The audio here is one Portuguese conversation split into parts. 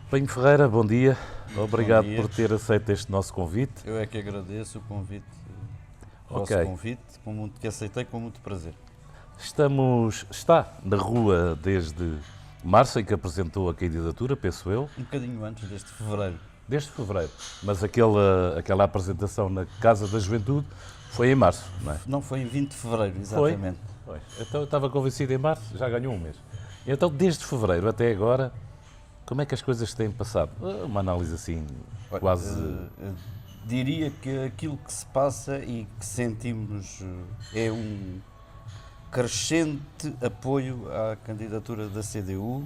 Penho Ferreira, bom dia. Obrigado Bom dia. por ter aceito este nosso convite. Eu é que agradeço o convite, o Ok. vosso convite, que aceitei com muito prazer. Está na rua desde março, em que apresentou a candidatura, penso eu, Um bocadinho antes deste fevereiro. desde fevereiro. Mas aquela apresentação na Casa da Juventude foi em março, não é? Não, foi em 20 de fevereiro, Foi? exatamente. Foi. Então eu estava convencido em março, já ganhou um mês. Então, desde fevereiro até agora, como é que as coisas têm passado? Uma análise assim, Olha, quase... diria que aquilo que se passa e que sentimos é um crescente apoio à candidatura da CDU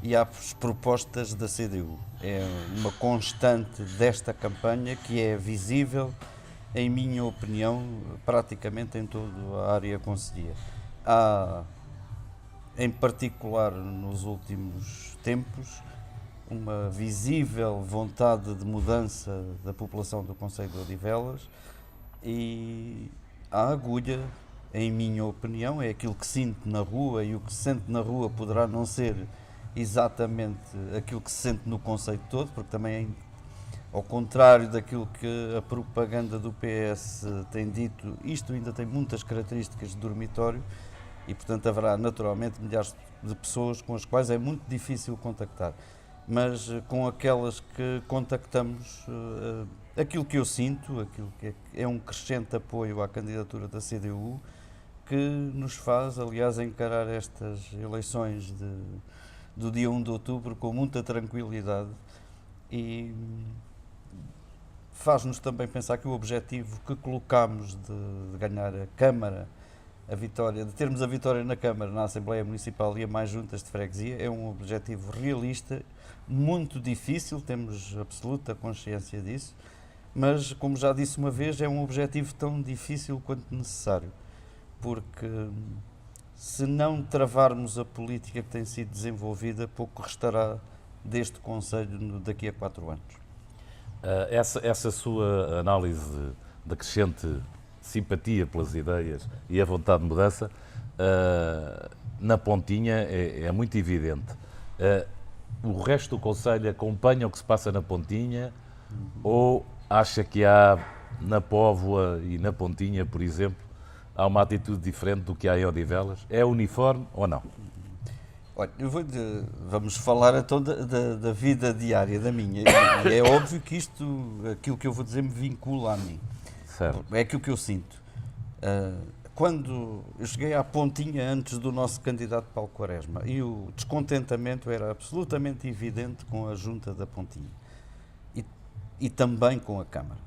e às propostas da CDU. É uma constante desta campanha que é visível, em minha opinião, praticamente em toda a área concelhia. Há, em particular nos últimos tempos, uma visível vontade de mudança da população do concelho de Odivelas e a agulha, em minha opinião, é aquilo que sinto na rua, e o que se sente na rua poderá não ser exatamente aquilo que se sente no concelho todo, porque também, ao contrário daquilo que a propaganda do PS tem dito, isto ainda tem muitas características de dormitório e, portanto, haverá naturalmente milhares de pessoas com as quais é muito difícil contactar. Mas com aquelas que contactamos, aquilo que eu sinto, aquilo que é um crescente apoio à candidatura da CDU, que nos faz, aliás, encarar estas eleições do dia 1 de outubro com muita tranquilidade e faz-nos também pensar que o objetivo que colocámos de ganhar a Câmara, a vitória, de termos a vitória na Câmara, na Assembleia Municipal e a mais juntas de freguesia, é um objetivo realista, muito difícil, temos absoluta consciência disso, mas, como já disse uma vez, é um objetivo tão difícil quanto necessário, porque se não travarmos a política que tem sido desenvolvida, pouco restará deste Conselho daqui a 4 anos. Essa sua análise da crescente simpatia pelas ideias e a vontade de mudança, na Pontinha é muito evidente. O resto do Conselho acompanha o que se passa na Pontinha ou acha que há na Póvoa e na Pontinha, por exemplo, há uma atitude diferente do que há em Odivelas? É uniforme ou não? Olha, vamos falar então da vida diária da minha. E é óbvio que aquilo que eu vou dizer, me vincula a mim. Certo. É aquilo que eu sinto. Quando eu cheguei à Pontinha antes do nosso candidato Paulo Quaresma, e o descontentamento era absolutamente evidente com a junta da Pontinha e também com a Câmara.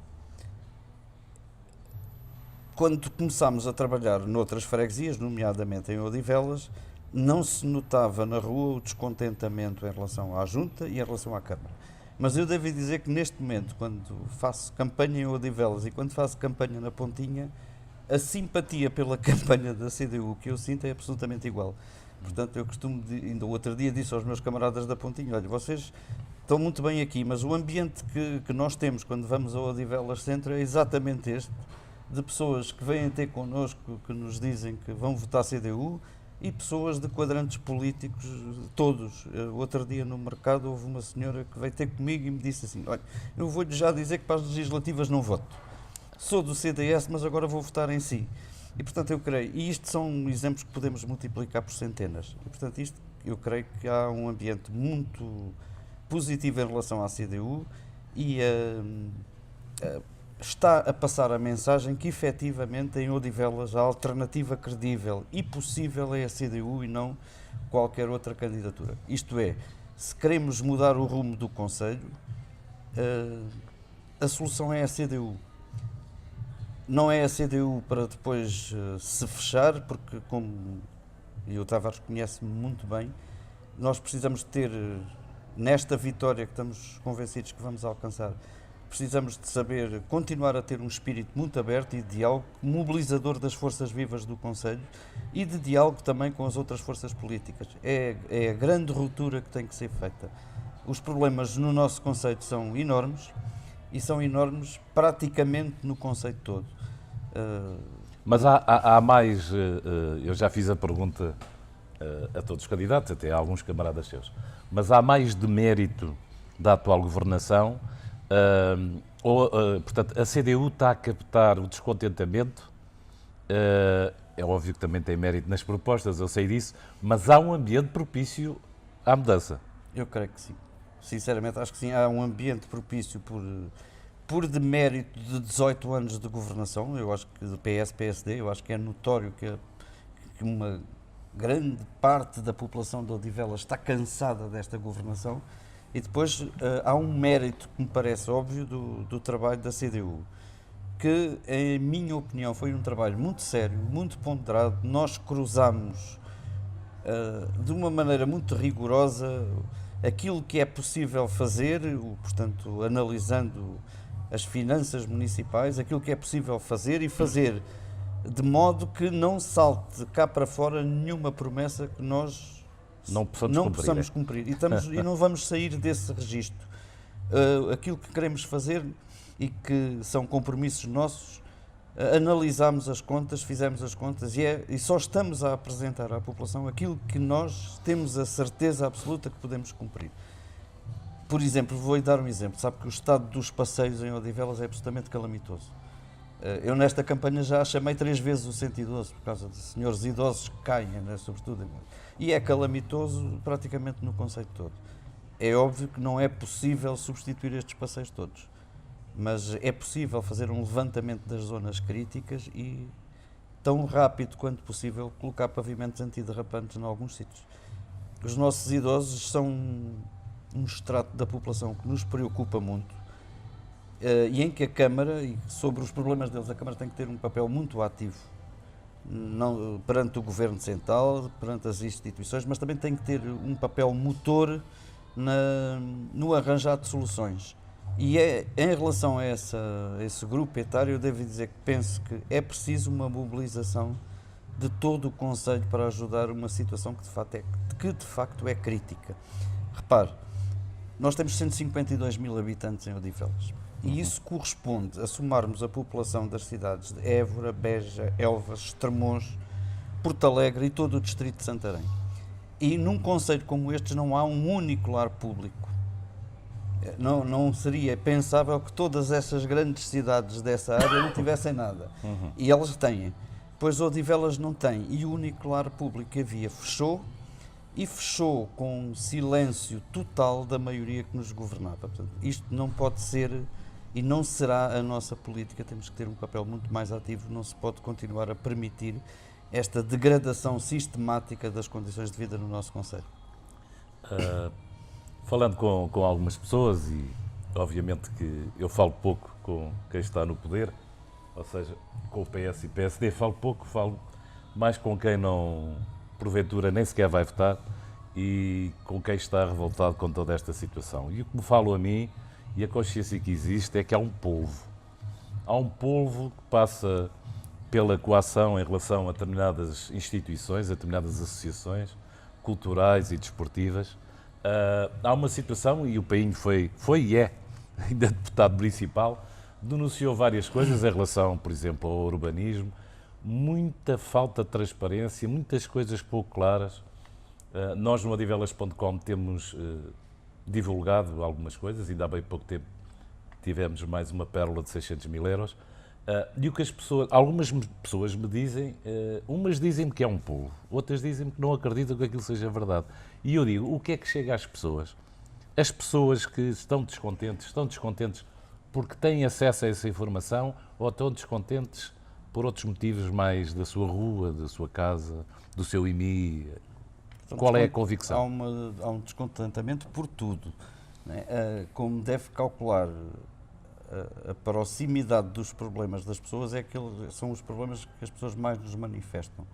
Quando começámos a trabalhar noutras freguesias, nomeadamente em Odivelas, não se notava na rua o descontentamento em relação à junta e em relação à Câmara. Mas eu devo dizer que neste momento, quando faço campanha em Odivelas e quando faço campanha na Pontinha, a simpatia pela campanha da CDU que eu sinto é absolutamente igual. Portanto, eu costumo, ainda o outro dia disse aos meus camaradas da Pontinha, olha, vocês estão muito bem aqui, mas o ambiente que nós temos quando vamos a Odivelas Centro é exatamente este, de pessoas que vêm ter connosco, que nos dizem que vão votar CDU, e pessoas de quadrantes políticos, todos. Outro dia no mercado houve uma senhora que veio ter comigo e me disse assim, olha, eu vou-lhe já dizer que para as legislativas não voto. Sou do CDS, mas agora vou votar em si. E, portanto, eu creio, e isto são exemplos que podemos multiplicar por centenas, e, portanto, eu creio que há um ambiente muito positivo em relação à CDU e está a passar a mensagem que, efetivamente, em Odivelas, a alternativa credível e possível é a CDU e não qualquer outra candidatura. Isto é, se queremos mudar o rumo do Conselho, a solução é a CDU. Não é a CDU para depois se fechar, porque, como o Tavares conhece-me muito bem, nós precisamos de ter, nesta vitória que estamos convencidos que vamos alcançar, precisamos de saber continuar a ter um espírito muito aberto e de diálogo mobilizador das forças vivas do Conselho e de diálogo também com as outras forças políticas. É a grande ruptura que tem que ser feita. Os problemas no nosso Conselho são enormes e são enormes praticamente no Conselho todo. Mas há mais, eu já fiz a pergunta a todos os candidatos, até a alguns camaradas seus, mas há mais de mérito da atual governação. Portanto, a CDU está a captar o descontentamento. É óbvio que também tem mérito nas propostas, eu sei disso, mas há um ambiente propício à mudança. Eu creio que sim. Sinceramente, acho que sim. Há um ambiente propício por demérito de 18 anos de governação. Eu acho que de PS, PSD, eu acho que é notório que uma grande parte da população de Odivelas está cansada desta governação. E depois há um mérito que me parece óbvio do trabalho da CDU, que, em minha opinião, foi um trabalho muito sério, muito ponderado. Nós cruzamos de uma maneira muito rigorosa aquilo que é possível fazer, portanto, analisando as finanças municipais, aquilo que é possível fazer e fazer de modo que não salte cá para fora nenhuma promessa que nós não possamos cumprir. E não vamos sair desse registro. Aquilo que queremos fazer e que são compromissos nossos, analisámos as contas, fizemos as contas e só estamos a apresentar à população aquilo que nós temos a certeza absoluta que podemos cumprir. Por exemplo, vou-lhe dar um exemplo. Sabe que o estado dos passeios em Odivelas é absolutamente calamitoso. Eu nesta campanha já chamei 3 vezes o 112 por causa de senhores idosos que caem, né, sobretudo. E é calamitoso praticamente no conceito todo. É óbvio que não é possível substituir estes passeios todos, mas é possível fazer um levantamento das zonas críticas e, tão rápido quanto possível, colocar pavimentos antiderrapantes em alguns sítios. Os nossos idosos são um extrato da população que nos preocupa muito, e em que a Câmara, e sobre os problemas deles, a Câmara tem que ter um papel muito ativo, não, perante o Governo Central, perante as instituições, mas também tem que ter um papel motor no arranjar de soluções. E em relação a esse grupo etário, eu devo dizer que penso que é preciso uma mobilização de todo o Conselho para ajudar uma situação que de facto é crítica. Repare, nós temos 152 mil habitantes em Odivelas. E isso corresponde a somarmos a população das cidades de Évora, Beja, Elvas, Estremoz, Porto Alegre e todo o distrito de Santarém. E num concelho como este não há um único lar público. Não seria pensável que todas essas grandes cidades dessa área não tivessem nada. E elas têm. Pois Odivelas não tem. E o único lar público que havia fechou, e fechou com silêncio total da maioria que nos governava. Portanto, isto não pode ser e não será a nossa política. Temos que ter um papel muito mais ativo. Não se pode continuar a permitir esta degradação sistemática das condições de vida no nosso concelho. Falando com algumas pessoas, e obviamente que eu falo pouco com quem está no poder, ou seja, com o PS e PSD, falo mais com quem não, porventura, nem sequer vai votar, e com quem está revoltado com toda esta situação. E o que me falam a mim, e a consciência que existe, é que há um polvo. Há um polvo que passa pela coação em relação a determinadas instituições, a determinadas associações culturais e desportivas. Há uma situação, e o Painho foi e é ainda deputado municipal, denunciou várias coisas em relação, por exemplo, ao urbanismo, muita falta de transparência, muitas coisas pouco claras. Nós no odivelas.com temos divulgado algumas coisas, ainda há bem pouco tempo tivemos mais uma pérola de 600 mil euros. E o que algumas pessoas me dizem, umas dizem-me que é um polvo, outras dizem-me que não acreditam que aquilo seja verdade. E eu digo, o que é que chega às pessoas? As pessoas que estão descontentes porque têm acesso a essa informação ou estão descontentes por outros motivos mais da sua rua, da sua casa, do seu IMI? Qual é a convicção? Há um descontentamento por tudo, né? Como deve calcular, a proximidade dos problemas das pessoas são os problemas que as pessoas mais nos manifestam.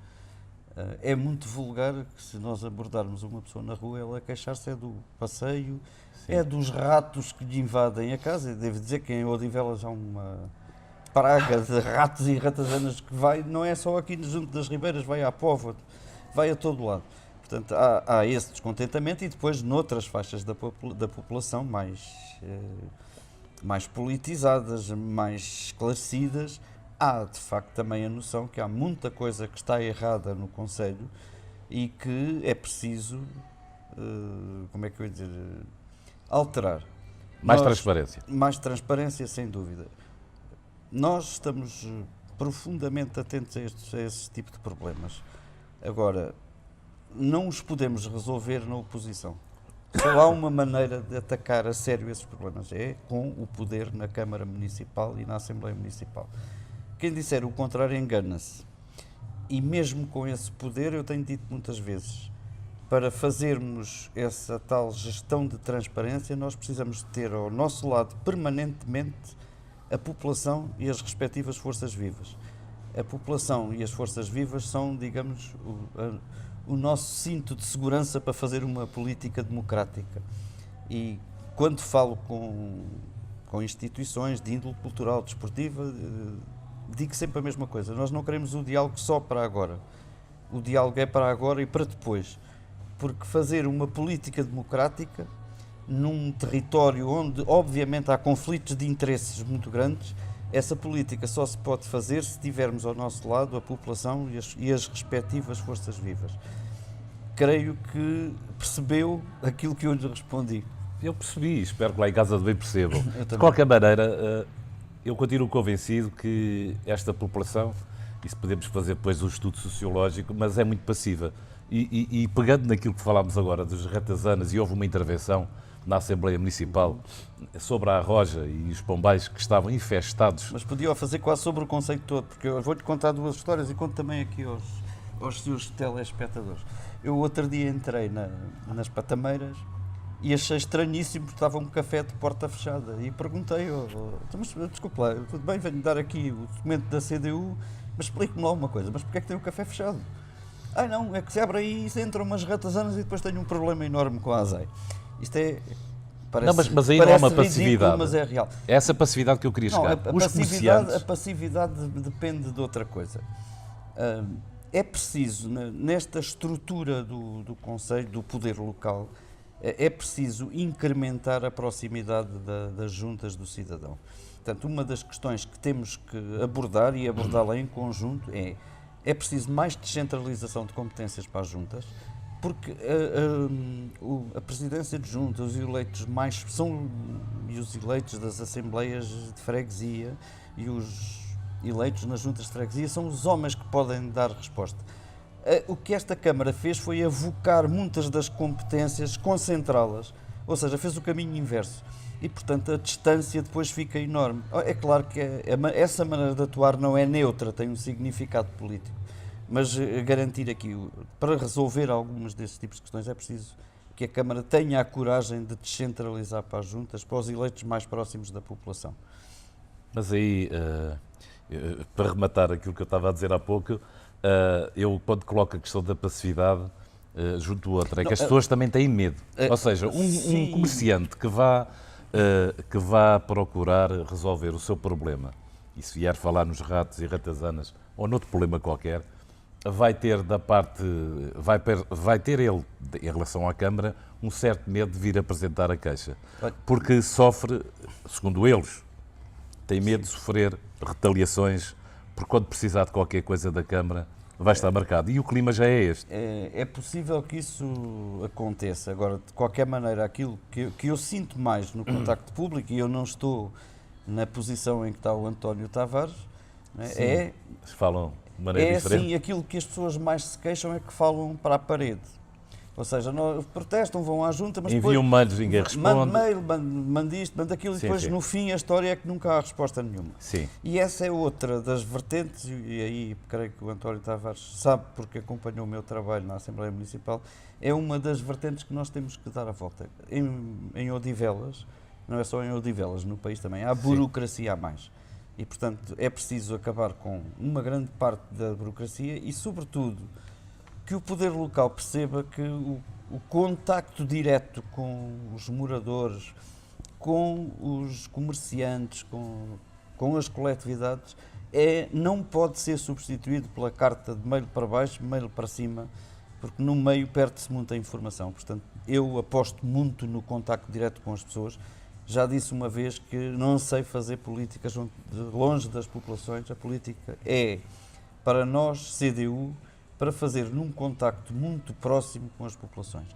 É muito vulgar que, se nós abordarmos uma pessoa na rua, ela queixar-se é do passeio, sim, é dos ratos que lhe invadem a casa. Eu devo dizer que em Odivelas há uma praga de ratos e ratazanas que vai, não é só aqui junto das Ribeiras, vai à Póvoa, vai a todo lado. Portanto, há esse descontentamento, e depois noutras faixas da população mais politizadas, mais esclarecidas, há de facto também a noção que há muita coisa que está errada no concelho e que é preciso, como é que eu ia dizer, alterar. Mais transparência. Mais transparência, sem dúvida. Nós estamos profundamente atentos a esse tipo de problemas. Agora, não os podemos resolver na oposição. Só há uma maneira de atacar a sério esses problemas, é com o poder na Câmara Municipal e na Assembleia Municipal. Quem disser o contrário engana-se. E mesmo com esse poder, eu tenho dito muitas vezes, para fazermos essa tal gestão de transparência, nós precisamos de ter ao nosso lado permanentemente a população e as respectivas forças vivas. A população e as forças vivas são, digamos, o nosso cinto de segurança para fazer uma política democrática. E quando falo com instituições de índole cultural, desportiva, digo sempre a mesma coisa. Nós não queremos o diálogo só para agora. O diálogo é para agora e para depois. Porque fazer uma política democrática num território onde, obviamente, há conflitos de interesses muito grandes, essa política só se pode fazer se tivermos ao nosso lado a população e as respectivas forças vivas. Creio que percebeu aquilo que eu lhe respondi. Eu percebi, espero que lá em casa também percebam. De qualquer maneira, eu continuo convencido que esta população, isso podemos fazer depois um estudo sociológico, mas é muito passiva. E pegando naquilo que falámos agora dos ratazanas, e houve uma intervenção na Assembleia Municipal sobre a Arroja e os pombais que estavam infestados. Mas podia fazer quase sobre o conceito todo, porque eu vou-lhe contar duas histórias e conto também aqui aos seus telespectadores. Eu outro dia entrei nas Patameiras e achei estranhíssimo porque estava um café de porta fechada e perguntei, mas desculpe lá, tudo bem, venho dar aqui o documento da CDU, mas explique-me lá uma coisa, mas porquê é que tem o café fechado? Não, é que se abre aí e entram umas ratazanas e depois tenho um problema enorme com a ASEI. Isto é... Mas aí não há uma passividade. Ridículo, mas é real. É essa passividade que eu queria chegar. A passividade depende de outra coisa. É preciso, nesta estrutura do Conselho, do poder local, é preciso incrementar a proximidade das juntas do cidadão. Portanto, uma das questões que temos que abordar e abordá-la em conjunto é preciso mais descentralização de competências para as juntas, porque a presidência de juntas, os eleitos e os eleitos das assembleias de freguesia e os eleitos nas juntas de freguesia são os homens que podem dar resposta. O que esta Câmara fez foi avocar muitas das competências, concentrá-las, ou seja, fez o caminho inverso. E, portanto, a distância depois fica enorme. É claro que essa maneira de atuar não é neutra, tem um significado político. Mas garantir aqui, para resolver algumas desses tipos de questões, é preciso que a Câmara tenha a coragem de descentralizar para as juntas, para os eleitos mais próximos da população. Mas aí, para rematar aquilo que eu estava a dizer há pouco, eu quando coloco a questão da passividade, junto a outra, é que as pessoas também têm medo. Ou seja, um comerciante que vá procurar resolver o seu problema, e se vier falar nos ratos e ratazanas, ou noutro problema qualquer, vai ter ele, em relação à Câmara, um certo medo de vir apresentar a queixa. Porque sofre, segundo eles, tem medo de sofrer retaliações, porque quando precisar de qualquer coisa da Câmara, vai estar marcado. E o clima já é este. É possível que isso aconteça. Agora, de qualquer maneira, aquilo que eu sinto mais no contacto público, e eu não estou na posição em que está o António Tavares, né, falam de maneira diferente. Sim, aquilo que as pessoas mais se queixam é que falam para a parede. Ou seja, protestam, vão à junta, mas enviam mails, ninguém responde. Manda mail, manda isto, manda aquilo, e depois no fim a história é que nunca há resposta nenhuma. Sim. E essa é outra das vertentes, e aí creio que o António Tavares sabe, porque acompanhou o meu trabalho na Assembleia Municipal, é uma das vertentes que nós temos que dar a volta. Em Odivelas, não é só em Odivelas, no país também, há burocracia a mais. E, portanto, é preciso acabar com uma grande parte da burocracia e, sobretudo, que o poder local perceba que o contacto direto com os moradores, com os comerciantes, com as coletividades, não pode ser substituído pela carta de mail para baixo, mail para cima, porque no meio perde-se muita informação. Portanto, eu aposto muito no contacto direto com as pessoas. Já disse uma vez que não sei fazer políticas longe das populações. A política é, para nós, CDU, para fazer num contacto muito próximo com as populações.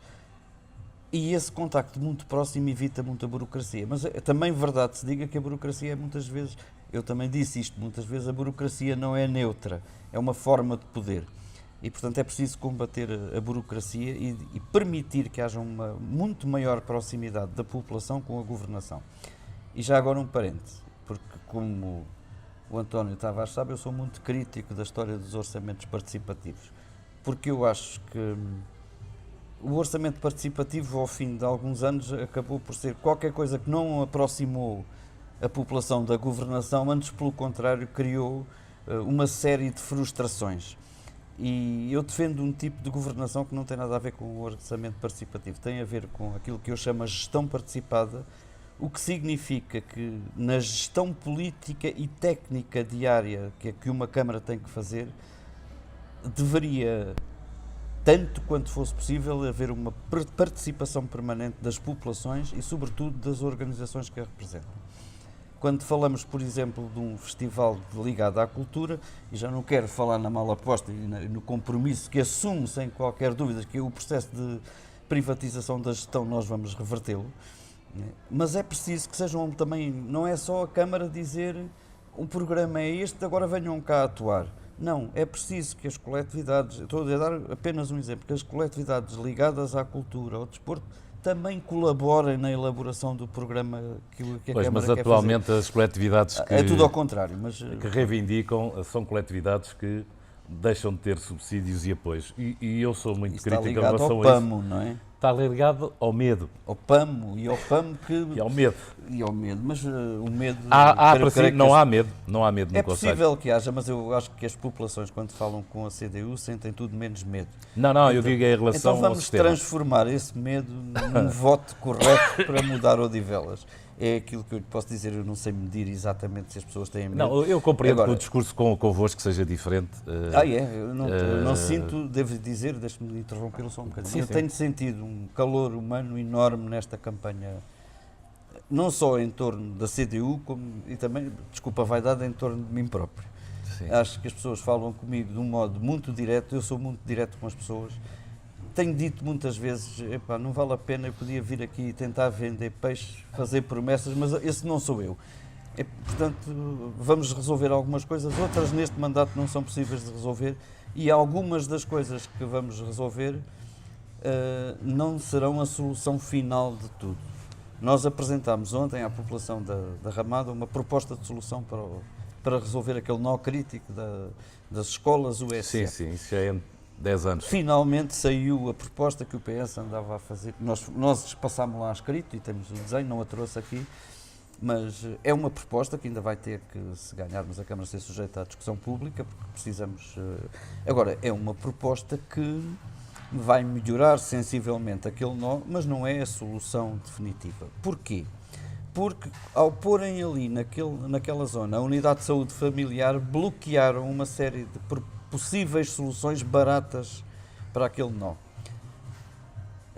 E esse contacto muito próximo evita muita burocracia. Mas é também verdade se diga que a burocracia é muitas vezes, eu também disse isto, muitas vezes a burocracia não é neutra, é uma forma de poder. E, portanto, é preciso combater a burocracia e permitir que haja uma muito maior proximidade da população com a governação. E já agora um parêntese, porque como o António Tavares sabe, eu sou muito crítico da história dos orçamentos participativos, porque eu acho que o orçamento participativo, ao fim de alguns anos, acabou por ser qualquer coisa que não aproximou a população da governação, antes, pelo contrário, criou uma série de frustrações. E eu defendo um tipo de governação que não tem nada a ver com o orçamento participativo, tem a ver com aquilo que eu chamo a gestão participada, o que significa que na gestão política e técnica diária que uma Câmara tem que fazer, deveria, tanto quanto fosse possível, haver uma participação permanente das populações e, sobretudo, das organizações que a representam. Quando falamos, por exemplo, de um festival ligado à cultura, e já não quero falar na mala posta e no compromisso que assumo, sem qualquer dúvida, que o processo de privatização da gestão nós vamos revertê-lo, mas é preciso que sejam também, não é só a Câmara dizer o programa é este, agora venham cá atuar. Não, é preciso que as coletividades, estou a dar apenas um exemplo, que as coletividades ligadas à cultura, ao desporto, também colaborem na elaboração do programa que a Câmara quer fazer. Mas atualmente as coletividades é tudo ao contrário, que reivindicam são coletividades que deixam de ter subsídios e apoios. E eu sou muito crítico em relação a isso. Está ligado ao PAMO, não é? Está ligado ao medo. Ao PAMO e ao PAMO que... E ao medo. E ao medo, mas o medo... Não há medo no É Conselho. possível que haja, mas eu acho que as populações, quando falam com a CDU, sentem tudo menos medo. Não, então, eu digo em relação então vamos transformar esse medo num voto correto para mudar Odivelas. É aquilo que eu lhe posso dizer, eu não sei medir exatamente se as pessoas têm medo. Não, eu compreendo que o discurso convosco seja diferente. Eu não sinto, devo dizer, deixe-me interrompê-lo só um bocadinho. Tenho sentido um calor humano enorme nesta campanha, não só em torno da CDU, e também, desculpa a vaidade, em torno de mim próprio. Sim. Acho que as pessoas falam comigo de um modo muito direto, eu sou muito direto com as pessoas. Tenho dito muitas vezes, não vale a pena, eu podia vir aqui e tentar vender peixe, fazer promessas, mas esse não sou eu. Portanto, vamos resolver algumas coisas, outras neste mandato não são possíveis de resolver, e algumas das coisas que vamos resolver não serão a solução final de tudo. Nós apresentámos ontem à população da Ramada uma proposta de solução para resolver aquele nó crítico das escolas USF. Sim, isso já é 10 anos. Finalmente saiu a proposta que o PS andava a fazer. Nós passámos lá escrito e temos o desenho, não a trouxe aqui, mas é uma proposta que ainda vai ter que, se ganharmos a Câmara, ser sujeita à discussão pública, porque precisamos... Agora, é uma proposta que vai melhorar sensivelmente aquele nó, mas não é a solução definitiva. Porquê? Porque ao porem ali naquela zona a unidade de saúde familiar, bloquearam uma série de possíveis soluções baratas para aquele nó.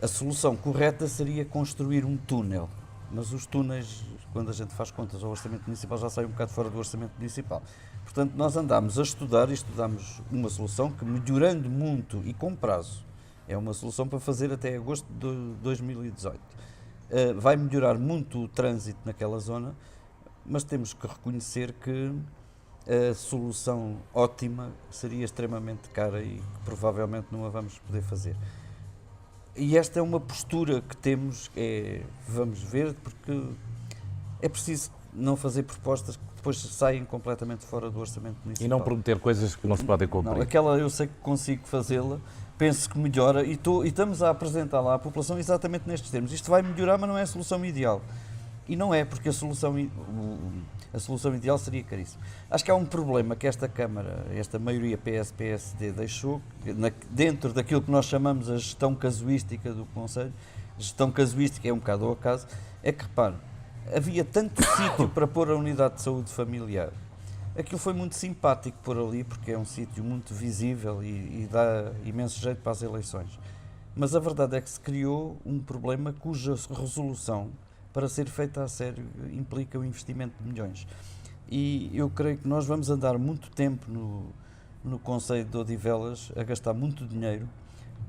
A solução correta seria construir um túnel, mas os túneis, quando a gente faz contas ao orçamento municipal, já saem um bocado fora do orçamento municipal. Portanto, nós andámos a estudar e estudámos uma solução que, melhorando muito e com prazo, é uma solução para fazer até agosto de 2018. Vai melhorar muito o trânsito naquela zona, mas temos que reconhecer que a solução ótima seria extremamente cara e provavelmente não a vamos poder fazer. E esta é uma postura que temos, vamos ver, porque é preciso não fazer propostas que depois saem completamente fora do orçamento municipal. E não prometer coisas que não se podem cumprir. Não, aquela eu sei que consigo fazê-la, penso que melhora e estamos a apresentar lá à população exatamente nestes termos. Isto vai melhorar, mas não é a solução ideal. E não é, porque a solução ideal seria caríssima. Acho que há um problema que esta Câmara, esta maioria PS-PSD deixou, dentro daquilo que nós chamamos a gestão casuística do Conselho, gestão casuística é um bocado ao acaso, é que, repare, havia tanto sítio para pôr a unidade de saúde familiar. Aquilo foi muito simpático por ali, porque é um sítio muito visível e dá imenso jeito para as eleições. Mas a verdade é que se criou um problema cuja resolução, para ser feita a sério, implica o investimento de milhões. E eu creio que nós vamos andar muito tempo no Conselho de Odivelas a gastar muito dinheiro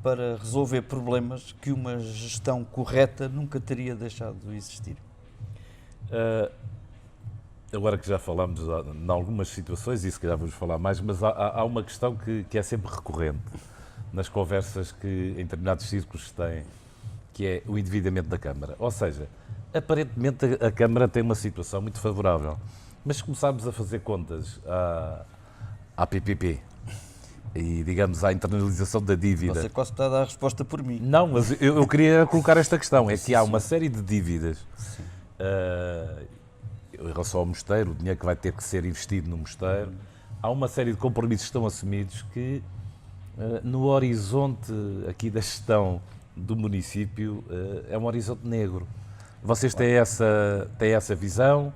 para resolver problemas que uma gestão correta nunca teria deixado de existir. Agora que já falamos em algumas situações, e se calhar vamos falar mais, mas há uma questão que é sempre recorrente nas conversas que em determinados círculos se têm, que é o endividamento da Câmara. Ou seja, aparentemente a Câmara tem uma situação muito favorável, mas se começarmos a fazer contas à PPP e, digamos, à internalização da dívida... Você quase está a dar a resposta por mim. Não, mas eu queria colocar esta questão, é que há uma série de dívidas em relação ao mosteiro, o dinheiro que vai ter que ser investido no mosteiro, há uma série de compromissos que estão assumidos que, no horizonte aqui da gestão do município, é um horizonte negro. Vocês têm essa visão?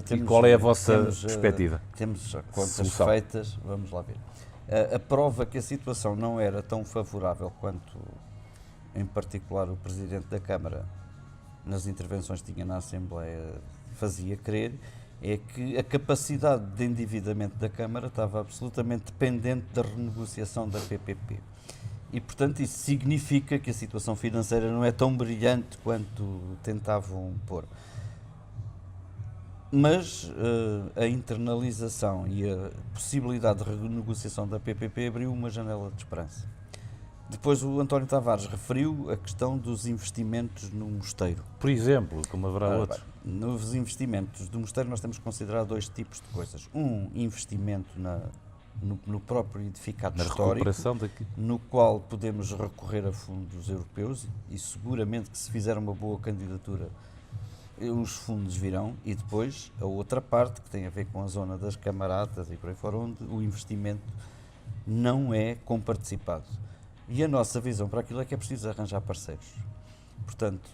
E qual é a vossa perspectiva? Temos contas Solução. feitas, vamos lá ver. A prova que a situação não era tão favorável quanto, em particular, o Presidente da Câmara, nas intervenções que tinha na Assembleia, fazia crer, é que a capacidade de endividamento da Câmara estava absolutamente dependente da renegociação da PPP. E, portanto, isso significa que a situação financeira não é tão brilhante quanto tentavam pôr. Mas a internalização e a possibilidade de renegociação da PPP abriu uma janela de esperança. Depois o António Tavares referiu a questão dos investimentos no mosteiro. Por exemplo, como haverá outros. Nos investimentos do mosteiro nós temos que considerar dois tipos de coisas. Um investimento no próprio edificado histórico, no qual podemos recorrer a fundos europeus e seguramente que se fizer uma boa candidatura os fundos virão, e depois a outra parte que tem a ver com a zona das camaradas e por aí fora, onde o investimento não é comparticipado. E a nossa visão para aquilo é que é preciso arranjar parceiros. Portanto,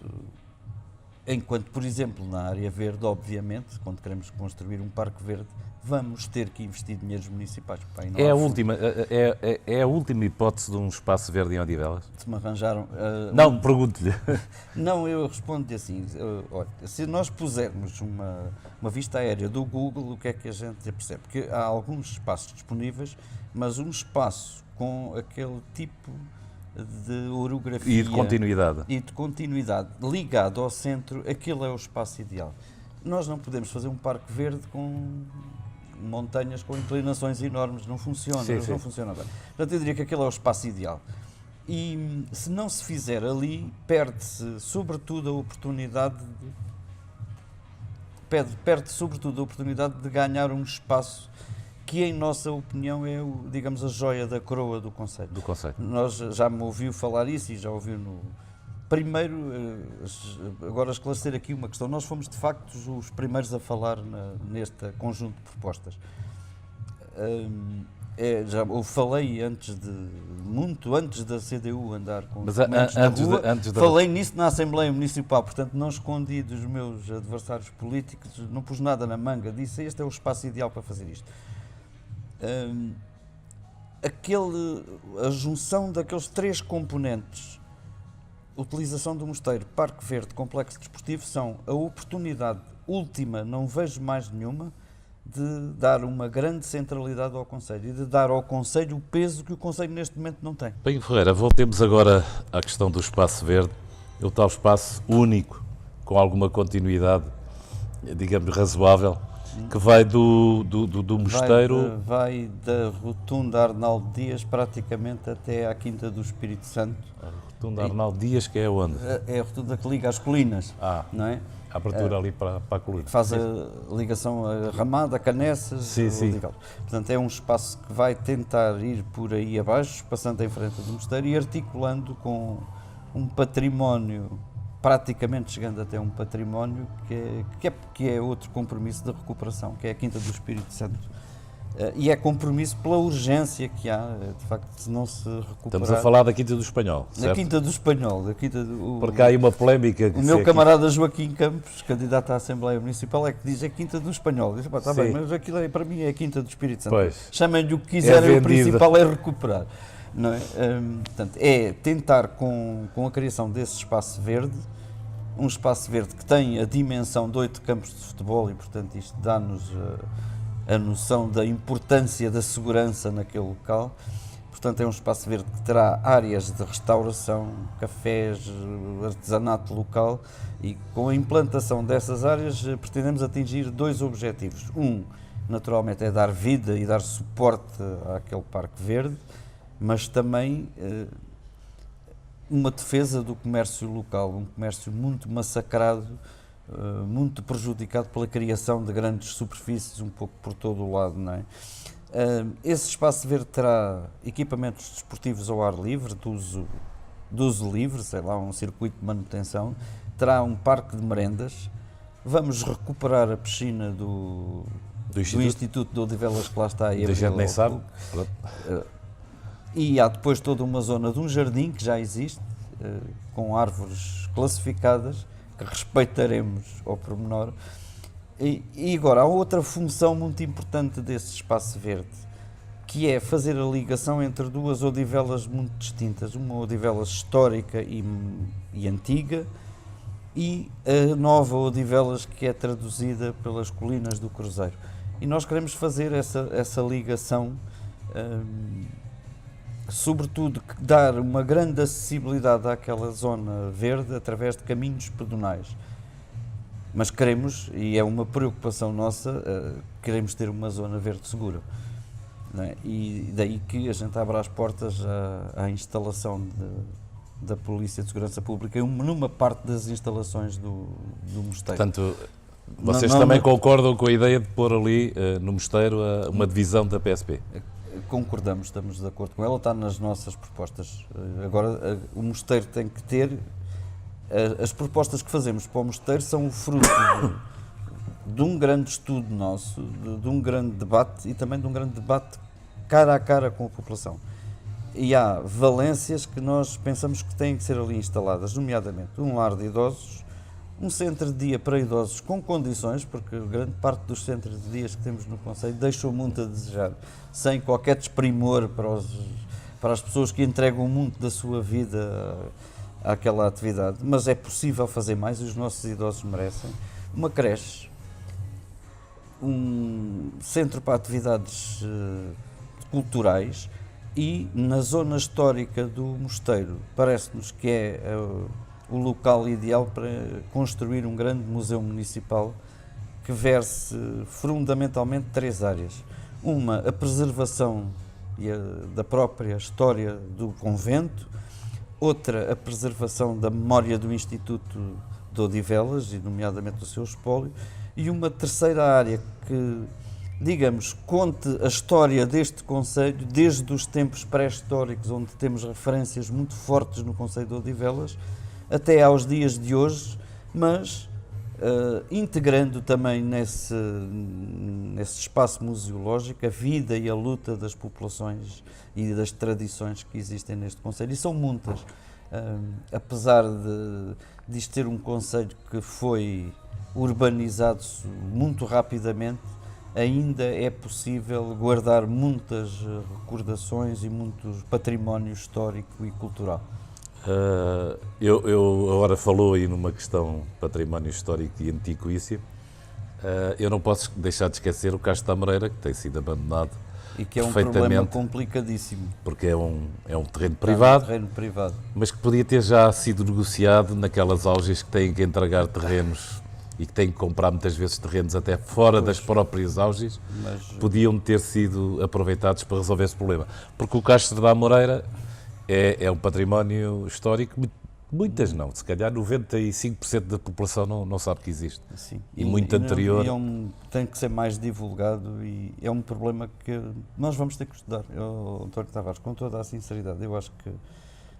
enquanto, por exemplo, na área verde, obviamente, quando queremos construir um parque verde, vamos ter que investir dinheiros municipais. Pai, é a última hipótese de um espaço verde em Odivelas? Se me arranjaram... não, pergunto-lhe. Não, eu respondo-lhe assim, olha, se nós pusermos uma vista aérea do Google, o que é que a gente percebe? Porque há alguns espaços disponíveis, mas um espaço com aquele tipo de orografia e de continuidade ligado ao centro, aquele é o espaço ideal. Nós não podemos fazer um parque verde com montanhas com inclinações enormes, não funciona, não funciona bem. Portanto, eu diria que aquele é o espaço ideal. E se não se fizer ali, perde-se sobretudo a oportunidade de ganhar um espaço que, em nossa opinião, é, digamos, a joia da coroa do conceito. Nós já me ouviu falar isso e já ouviu no... Primeiro, agora esclarecer aqui uma questão. Nós fomos, de facto, os primeiros a falar neste conjunto de propostas. Eu falei muito antes da CDU andar com documentos na rua, falei nisso na Assembleia Municipal, portanto não escondi dos meus adversários políticos, não pus nada na manga, disse este é o espaço ideal para fazer isto. A junção daqueles três componentes, utilização do mosteiro, parque verde, complexo desportivo, são a oportunidade última, não vejo mais nenhuma, de dar uma grande centralidade ao Conselho e de dar ao Conselho o peso que o Conselho neste momento não tem. Bem, Ferreira, voltemos agora à questão do espaço verde, o tal espaço único, com alguma continuidade, digamos, razoável, que vai do mosteiro... Vai da Rotunda Arnaldo Dias praticamente até à Quinta do Espírito Santo. A Rotunda Arnaldo Dias, que é onde? É a rotunda que liga às colinas, não é? A abertura ali para a colina. Faz a ligação a Ramada, a Canessas. Sim. Portanto, é um espaço que vai tentar ir por aí abaixo, passando em frente do mosteiro e articulando com um património, praticamente chegando até um património que é outro compromisso de recuperação, que é a Quinta do Espírito Santo. E é compromisso pela urgência que há, de facto, se não se recuperar... Estamos a falar da Quinta do Espanhol, certo? Da Quinta do Espanhol. Porque há aí uma polémica... O meu camarada Joaquim Campos, candidato à Assembleia Municipal, é que diz a Quinta do Espanhol. Diz, está bem, mas aquilo para mim é a Quinta do Espírito Santo. Chamem-lhe o que quiserem, o principal é recuperar. Não é? Portanto, é tentar com a criação desse espaço verde, um espaço verde que tem a dimensão de 8 campos de futebol e, portanto, isto dá-nos a noção da importância da segurança naquele local. portanto é um espaço verde que terá áreas de restauração, cafés, artesanato local, e com a implantação dessas áreas pretendemos atingir 2 objetivos. Um, naturalmente, é dar vida e dar suporte àquele parque verde, mas também uma defesa do comércio local, um comércio muito massacrado, muito prejudicado pela criação de grandes superfícies um pouco por todo o lado, não é? Esse espaço verde terá equipamentos desportivos ao ar livre, de uso livre, sei lá, um circuito de manutenção, terá um parque de merendas, vamos recuperar a piscina do Instituto de Odivelas, que lá está aí. A gente nem sabe. E há depois toda uma zona de um jardim que já existe, com árvores classificadas, que respeitaremos ao pormenor. E agora, há outra função muito importante desse espaço verde, que é fazer a ligação entre 2 Odivelas muito distintas, uma Odivelas histórica e antiga, e a nova Odivelas, que é traduzida pelas colinas do Cruzeiro. E nós queremos fazer essa ligação, sobretudo dar uma grande acessibilidade àquela zona verde através de caminhos pedonais. Mas queremos, e é uma preocupação nossa, queremos ter uma zona verde segura. Não é? E daí que a gente abre as portas à instalação da Polícia de Segurança Pública numa parte das instalações do mosteiro. Portanto, vocês também concordam com a ideia de pôr ali no mosteiro uma divisão da PSP? Concordamos, estamos de acordo com ela, está nas nossas propostas. Agora, o mosteiro tem que ter... As propostas que fazemos para o mosteiro são o fruto de um grande estudo nosso, de um grande debate e também de um grande debate cara a cara com a população. E há valências que nós pensamos que têm que ser ali instaladas, nomeadamente um lar de idosos, um centro de dia para idosos com condições, porque grande parte dos centros de dias que temos no concelho deixam muito a desejar, sem qualquer desprimor para as pessoas que entregam muito da sua vida àquela atividade, mas é possível fazer mais e os nossos idosos merecem. Uma creche, um centro para atividades culturais e na zona histórica do mosteiro parece-nos que é o local ideal para construir um grande museu municipal que verse fundamentalmente 3 áreas. Uma, a preservação da própria história do convento, outra, a preservação da memória do Instituto de Odivelas, e nomeadamente do seu espólio, e uma terceira área que, digamos, conte a história deste concelho desde os tempos pré-históricos, onde temos referências muito fortes no concelho de Odivelas, até aos dias de hoje, mas integrando também nesse espaço museológico a vida e a luta das populações e das tradições que existem neste concelho, e são muitas. Apesar de isto ter um concelho que foi urbanizado muito rapidamente, ainda é possível guardar muitas recordações e muito património histórico e cultural. Eu agora falou aí numa questão património histórico e antiquício. Eu não posso deixar de esquecer o Castro da Amoreira, que tem sido abandonado e que é um problema complicadíssimo. Porque é um terreno privado, mas que podia ter já sido negociado naquelas auges que têm que entregar terrenos e que têm que comprar muitas vezes terrenos até fora das próprias auges, podiam ter sido aproveitados para resolver esse problema. Porque o Castro da Amoreira é um património histórico, muitas não, se calhar 95% da população não sabe que existe. Sim. E muito anterior. Tem que ser mais divulgado e é um problema que nós vamos ter que estudar. António Tavares, com toda a sinceridade, eu acho que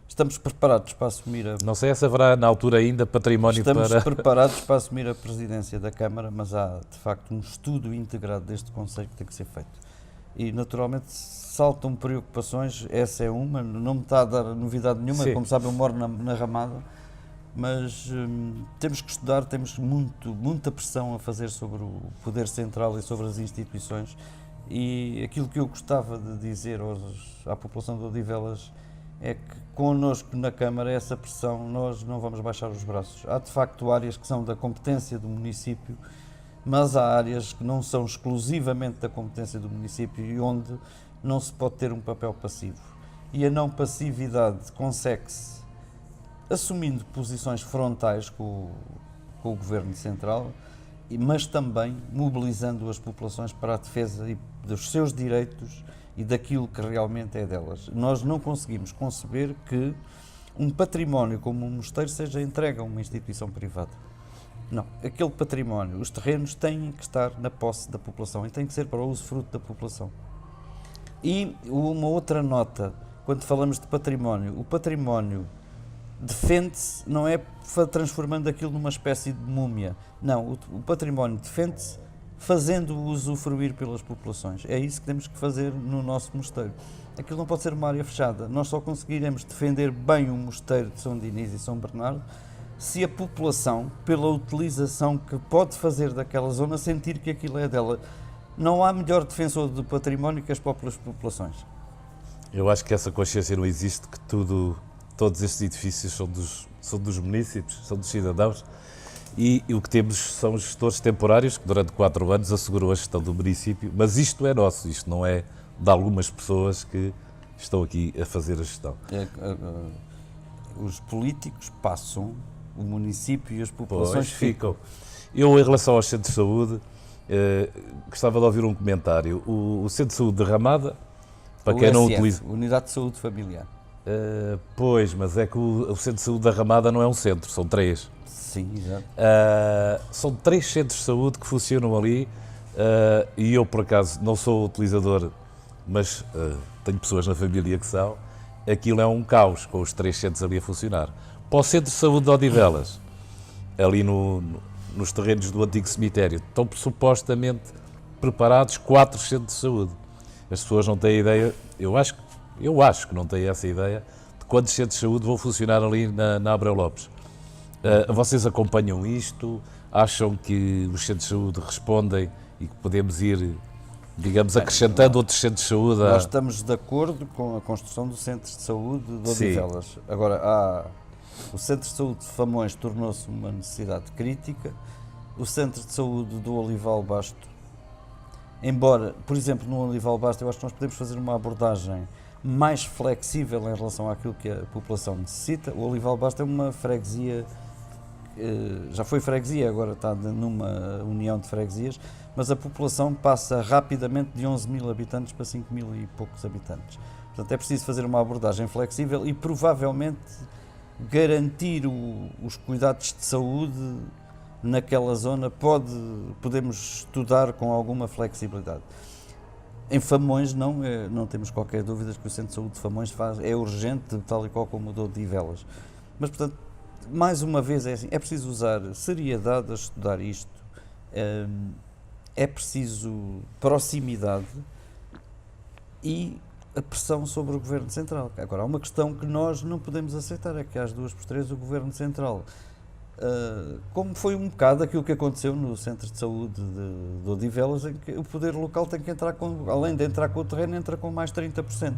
estamos preparados para assumir a... Não sei se haverá na altura ainda património Estamos preparados para assumir a presidência da Câmara, mas há de facto um estudo integrado deste conceito que tem que ser feito. E naturalmente saltam preocupações, essa é uma, não me está a dar novidade nenhuma. Sim. Como sabe, eu moro na Ramada, mas temos que estudar, temos muita pressão a fazer sobre o poder central e sobre as instituições, e aquilo que eu gostava de dizer à população de Odivelas é que connosco na Câmara essa pressão, nós não vamos baixar os braços. Há de facto áreas que são da competência do município, mas há áreas que não são exclusivamente da competência do município e onde não se pode ter um papel passivo. e a não passividade consegue-se assumindo posições frontais com o Governo Central, mas também mobilizando as populações para a defesa dos seus direitos e daquilo que realmente é delas. Nós não conseguimos conceber que um património como um mosteiro seja entregue a uma instituição privada. Não, aquele património, os terrenos têm que estar na posse da população e têm que ser para o usufruto da população. E uma outra nota, quando falamos de património, o património defende-se, não é transformando aquilo numa espécie de múmia. Não, o património defende-se fazendo-o usufruir pelas populações. É isso que temos que fazer no nosso mosteiro. Aquilo não pode ser uma área fechada. Nós só conseguiremos defender bem o mosteiro de São Dinis e São Bernardo se a população, pela utilização que pode fazer daquela zona, sentir que aquilo é dela. Não há melhor defensor do património que as próprias populações. Eu acho que essa consciência não existe, que todos estes edifícios são dos munícipes, são dos cidadãos, e o que temos são gestores temporários que durante 4 anos asseguram a gestão do município, mas isto é nosso, isto não é de algumas pessoas que estão aqui a fazer a gestão. Os políticos passam, o município e as populações ficam. Eu, em relação aos centros de saúde, gostava de ouvir um comentário. O centro de saúde de Ramada, para quem não utiliza... Unidade de Saúde Familiar. Pois, mas é que o centro de saúde da Ramada não é um centro, são 3. Sim, exato. São 3 centros de saúde que funcionam ali, e eu, por acaso, não sou utilizador, mas tenho pessoas na família que são. Aquilo é um caos, com os 3 centros ali a funcionar. Para o centro de saúde de Odivelas, ali nos terrenos do antigo cemitério, estão supostamente preparados 4 centros de saúde. As pessoas não têm ideia, eu acho que não têm essa ideia, de quantos centros de saúde vão funcionar ali na Abreu Lopes. Vocês acompanham isto? Acham que os centros de saúde respondem e que podemos ir, digamos, acrescentando outros centros de saúde? Nós estamos de acordo com a construção do centro de saúde de Odivelas. Agora, o centro de saúde de Famões tornou-se uma necessidade crítica. O centro de saúde do Olival Basto, embora, por exemplo, no Olival Basto, eu acho que nós podemos fazer uma abordagem mais flexível em relação àquilo que a população necessita. O Olival Basto é uma freguesia, já foi freguesia, agora está numa união de freguesias, mas a população passa rapidamente de 11 mil habitantes para 5 mil e poucos habitantes. Portanto, é preciso fazer uma abordagem flexível e provavelmente garantir os cuidados de saúde naquela zona podemos estudar com alguma flexibilidade. Em Famões não temos qualquer dúvida que o Centro de Saúde de Famões é urgente, tal e qual como o de Odivelas. Mas, portanto, mais uma vez é assim, é preciso usar seriedade a estudar isto, é preciso proximidade e a pressão sobre o Governo Central. Agora, há uma questão que nós não podemos aceitar, é que às 2x3 o Governo Central, como foi um bocado aquilo que aconteceu no Centro de Saúde de Odivelas, em que o poder local tem que entrar além de entrar com o terreno, entra com mais 30%.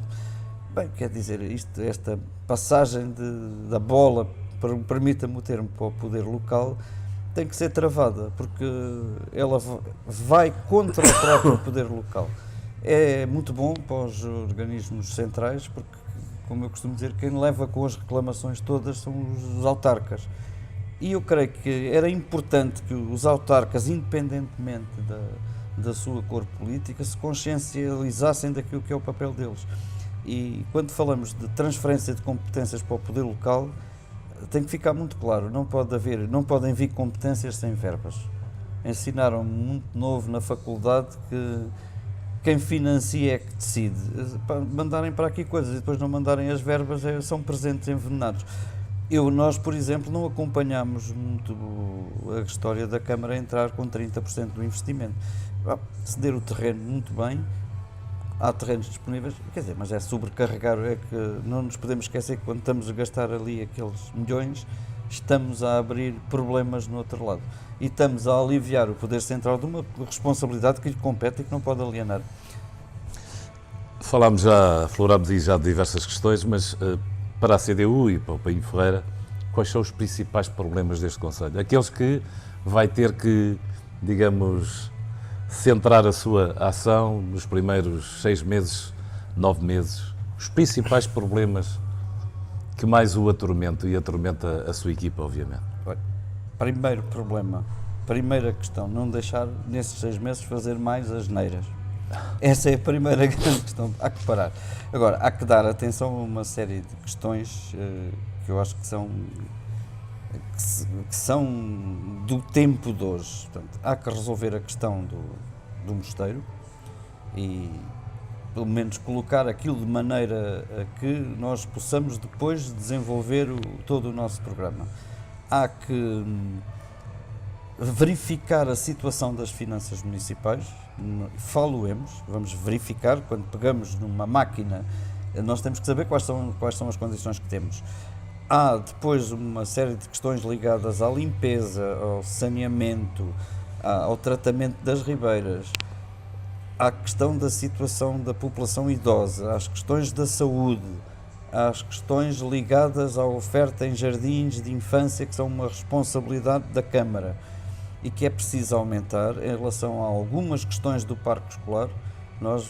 Bem, quer dizer, esta passagem da bola, permita-me o termo, para o poder local, tem que ser travada, porque ela vai contra o próprio poder local. É muito bom para os organismos centrais, porque, como eu costumo dizer, quem leva com as reclamações todas são os autarcas. E eu creio que era importante que os autarcas, independentemente da sua cor política, se consciencializassem daquilo que é o papel deles. E quando falamos de transferência de competências para o poder local, tem que ficar muito claro, não podem vir competências sem verbas. Ensinaram-me muito novo na faculdade que quem financia é que decide. Mandarem para aqui coisas e depois não mandarem as verbas são presentes envenenados. Nós, por exemplo, não acompanhamos muito a história da Câmara entrar com 30% do investimento. Ceder o terreno muito bem, há terrenos disponíveis, quer dizer, mas é sobrecarregar, é que não nos podemos esquecer que quando estamos a gastar ali aqueles milhões, estamos a abrir problemas no outro lado. E estamos a aliviar o Poder Central de uma responsabilidade que lhe compete e que não pode alienar. Aflorámos aí já de diversas questões, mas para a CDU e para o Painho Ferreira, quais são os principais problemas deste Conselho? Aqueles que vai ter que, digamos, centrar a sua ação nos primeiros 6 meses, 9 meses os principais problemas que mais o atormentam e atormenta a sua equipa, obviamente? Olha, primeiro problema, primeira questão, não deixar nesses 6 meses fazer mais asneiras. Essa é a primeira grande questão, há que parar. Agora, há que dar atenção a uma série de questões que eu acho que são do tempo de hoje. Portanto, há que resolver a questão do mosteiro e pelo menos colocar aquilo de maneira a que nós possamos depois desenvolver todo o nosso programa. Há que verificar a situação das finanças municipais, vamos verificar, quando pegamos numa máquina, nós temos que saber quais são as condições que temos. Há depois uma série de questões ligadas à limpeza, ao saneamento, ao tratamento das ribeiras, à questão da situação da população idosa, às questões da saúde, às questões ligadas à oferta em jardins de infância, que são uma responsabilidade da Câmara e que é preciso aumentar. Em relação a algumas questões do parque escolar, nós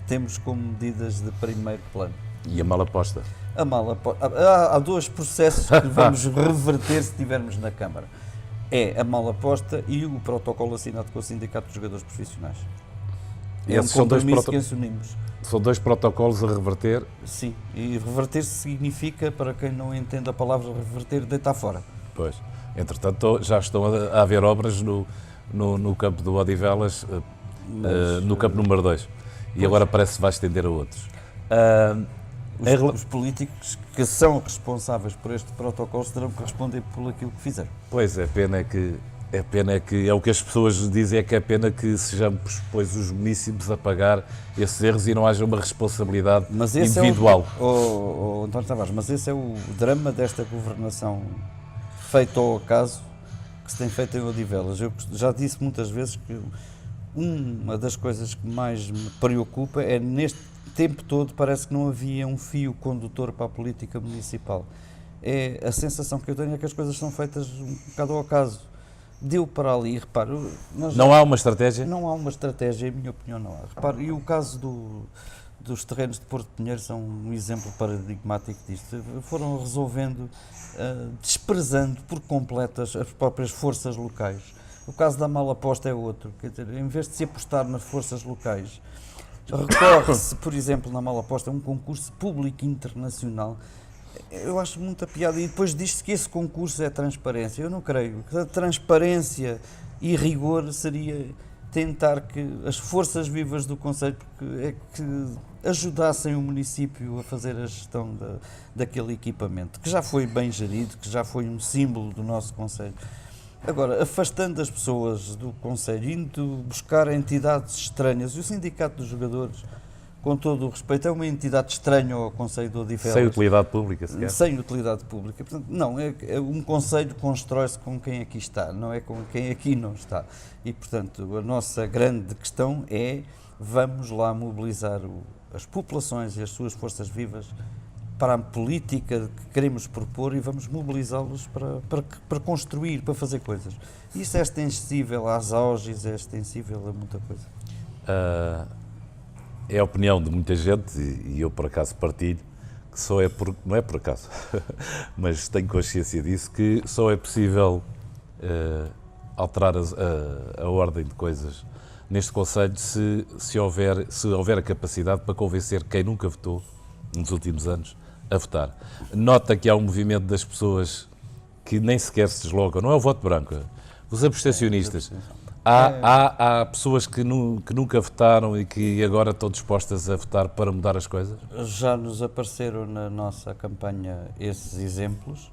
temos como medidas de primeiro plano. E a mala posta? Há 2 processos que vamos reverter se estivermos na Câmara. É a mala posta e o protocolo assinado com o Sindicato dos Jogadores Profissionais. É um compromisso que assumimos. São 2 protocolos a reverter? Sim, e reverter significa, para quem não entende a palavra reverter, deitar fora. Pois. Entretanto, já estão a haver obras no campo do Odivelas, no campo número 2. E agora parece que vai estender a outros. Os políticos que são responsáveis por este protocolo terão que responder por aquilo que fizeram. Pois, é o que as pessoas dizem, é que é pena que sejamos depois os munícipes a pagar esses erros e não haja uma responsabilidade individual. António Tavares, mas esse é o drama desta governação feita ao acaso que se tem feito em Odivelas. Eu já disse muitas vezes que uma das coisas que mais me preocupa é neste tempo todo parece que não havia um fio condutor para a política municipal. A sensação que eu tenho é que as coisas são feitas um bocado ao acaso. Deu para ali, repare... Não há uma estratégia? Não há uma estratégia, em minha opinião não há. Repare, e o caso dos terrenos de Porto Pinheiro são um exemplo paradigmático disto. Foram resolvendo, desprezando por completo as próprias forças locais. O caso da mala posta é outro. Quer dizer, em vez de se apostar nas forças locais, recorre-se, por exemplo, na mala posta, a um concurso público internacional. Eu acho muita piada. E depois diz-se que esse concurso é transparência. Eu não creio. A transparência e rigor seria tentar que as forças vivas do concelho que ajudassem o município a fazer a gestão daquele equipamento, que já foi bem gerido, que já foi um símbolo do nosso concelho. Agora, afastando as pessoas do concelho, indo buscar entidades estranhas, e o Sindicato dos Jogadores, com todo o respeito, é uma entidade estranha ao Conselho de Odivelas. Sem utilidade pública, sequer. Sem utilidade pública. Portanto, não, um Conselho constrói-se com quem aqui está, não é com quem aqui não está. E, portanto, a nossa grande questão é, vamos lá mobilizar as populações e as suas forças vivas para a política que queremos propor e vamos mobilizá-los para construir, para fazer coisas. Isso é extensível às auges, é extensível a muita coisa. É a opinião de muita gente, e eu por acaso partilho, que não é por acaso, mas tenho consciência disso, que só é possível alterar a ordem de coisas neste Conselho se houver a capacidade para convencer quem nunca votou nos últimos anos a votar. Nota que há um movimento das pessoas que nem sequer se deslocam, não é o voto branco, os abstencionistas. Há pessoas que nunca votaram e que agora estão dispostas a votar para mudar as coisas? Já nos apareceram na nossa campanha esses exemplos,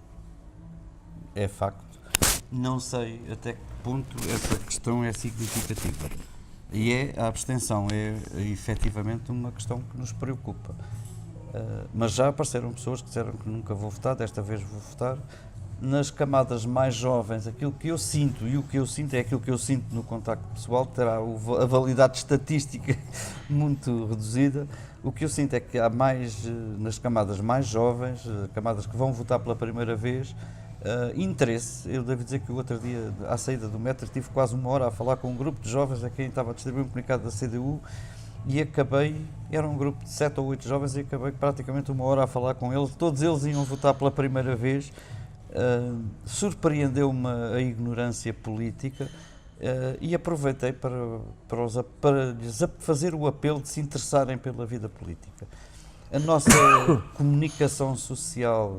é facto. Não sei até que ponto essa questão é significativa. E a abstenção é efetivamente uma questão que nos preocupa. Mas já apareceram pessoas que disseram que nunca vou votar, desta vez vou votar. Nas camadas mais jovens, aquilo que eu sinto, e o que eu sinto é aquilo que eu sinto no contacto pessoal, terá a validade estatística muito reduzida. O que eu sinto é que há mais, nas camadas mais jovens, camadas que vão votar pela primeira vez, interesse. Eu devo dizer que o outro dia, à saída do metro, tive quase 1 hora a falar com um grupo de jovens a quem estava a distribuir um comunicado da CDU e acabei, era um grupo de 7 ou 8 jovens, e acabei praticamente 1 hora a falar com eles, todos eles iam votar pela primeira vez. Surpreendeu-me a ignorância política, e aproveitei para lhes fazer o apelo de se interessarem pela vida política. A nossa comunicação social,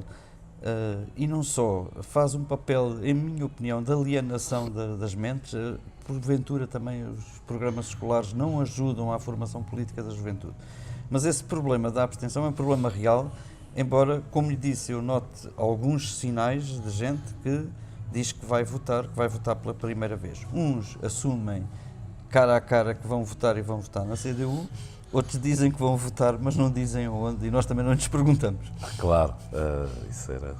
e não só, faz um papel, em minha opinião, de alienação das mentes. Porventura também os programas escolares não ajudam à formação política da juventude. Mas esse problema da abstenção é um problema real, embora, como lhe disse, eu note alguns sinais de gente que diz que vai votar pela primeira vez. Uns assumem cara a cara que vão votar e vão votar na CDU, outros dizem que vão votar, mas não dizem onde, e nós também não lhes perguntamos. Claro, isso era.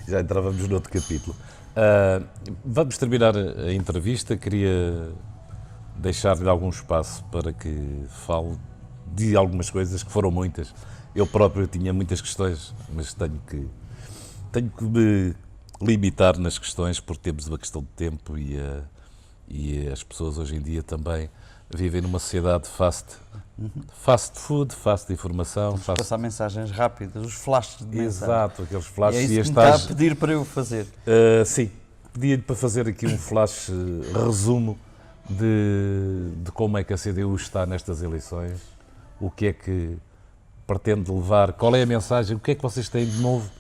Já entrávamos noutro capítulo. Vamos terminar a entrevista. Queria deixar-lhe algum espaço para que fale de algumas coisas, que foram muitas. Eu próprio tinha muitas questões, mas tenho que me limitar nas questões, porque temos uma questão de tempo, e as pessoas hoje em dia também vivem numa sociedade fast food, fast informação. Passar mensagens rápidas, os flashes de mensagem. Exato, aqueles flashes. E é isso que me está a pedir para eu fazer. Sim, pedi-lhe para fazer aqui um flash resumo de como é que a CDU está nestas eleições, o que é que pretende levar, qual é a mensagem, o que é que vocês têm de novo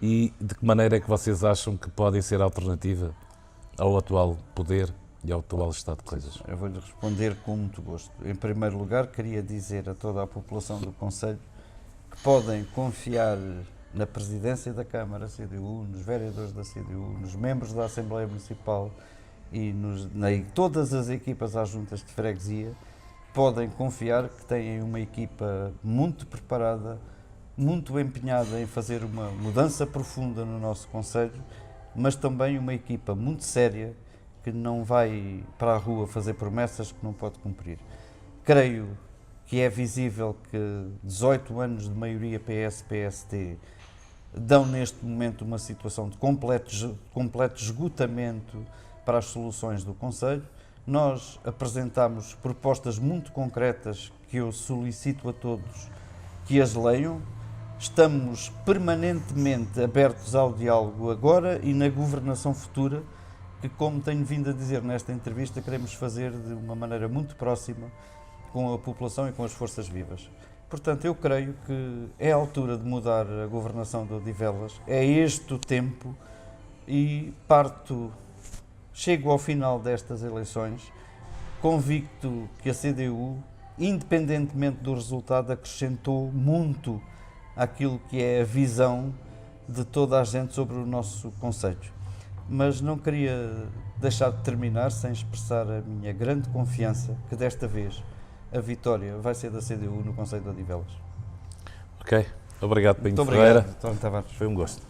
e de que maneira é que vocês acham que podem ser alternativa ao atual poder e ao atual estado de coisas. Eu vou-lhe responder com muito gosto. Em primeiro lugar, queria dizer a toda a população do Conselho que podem confiar na presidência da Câmara CDU, nos vereadores da CDU, nos membros da Assembleia Municipal e todas as equipas às juntas de freguesia. Podem confiar que têm uma equipa muito preparada, muito empenhada em fazer uma mudança profunda no nosso Conselho, mas também uma equipa muito séria, que não vai para a rua fazer promessas que não pode cumprir. Creio que é visível que 18 anos de maioria PS-PSD dão neste momento uma situação de completo esgotamento para as soluções do Conselho. Nós apresentamos propostas muito concretas que eu solicito a todos que as leiam. Estamos permanentemente abertos ao diálogo agora e na governação futura, que, como tenho vindo a dizer nesta entrevista, queremos fazer de uma maneira muito próxima com a população e com as forças vivas. Portanto, eu creio que é a altura de mudar a governação de Odivelas, é este o tempo, e chego ao final destas eleições convicto que a CDU, independentemente do resultado, acrescentou muito àquilo que é a visão de toda a gente sobre o nosso concelho. Mas não queria deixar de terminar sem expressar a minha grande confiança que desta vez a vitória vai ser da CDU no Concelho de Odivelas. Ok, obrigado, Pinho Muito Ferreira. Obrigado, António Tavares. Foi um gosto.